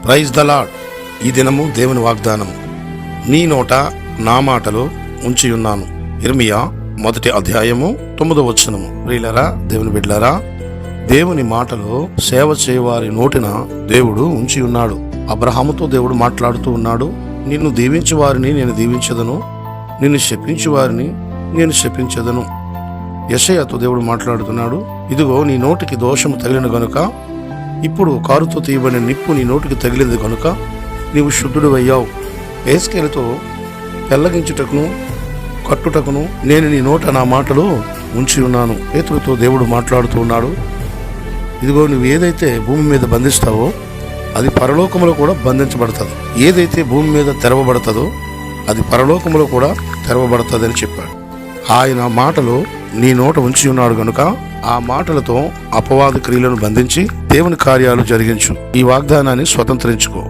Praise the lord. ఈ దినము దేవుని వాగ్దానము. నీ నోట నా మాటలు ఉంచి ఉన్నాను. యిర్మీయా 1వ అధ్యాయము 9వ వచనము. ప్రియులారా, దేవుని బిడ్డలారా, దేవుని మాటలు సేవ చేయవారి నోటిన దేవుడు ఉంచి ఉన్నాడు. అబ్రహాముతో దేవుడు మాట్లాడుతూ ఉన్నాడు. నిన్ను దీవించు వారిని నేను దీవించదను, నిన్ను శపించు వారిని నేను శపించదను. యెషయాతో దేవుడు మాట్లాడుతున్నాడు. ఇదిగో నీ నోటికి దోషము తగిలిన గనుక, ఇప్పుడు కారుతో తీయబడిన నిప్పు నీ నోటికి తగిలింది కనుక నీవు శుద్ధుడు అయ్యావు. ఏస్కేలతో పెళ్లగించుటకును కట్టుటకును నేను నీ నోట నా మాటలు ఉంచి ఉన్నాను. పేతురుతో దేవుడు మాట్లాడుతూ ఉన్నాడు. ఇదిగో నువ్వు ఏదైతే భూమి మీద బంధిస్తావో అది పరలోకములో కూడా బంధించబడుతుంది. ఏదైతే భూమి మీద తెరవబడుతుందో అది పరలోకములో కూడా తెరవబడుతుంది అని చెప్పాడు. ఆయన మాటలు నీ నోట ఉంచి ఉన్నాడు గనుక ఆ మాటలతో అపవాద క్రియలను బంధించి దేవుని కార్యాలు జరిగించు. ఈ వాగ్దానాన్ని స్వతంత్రించుకో.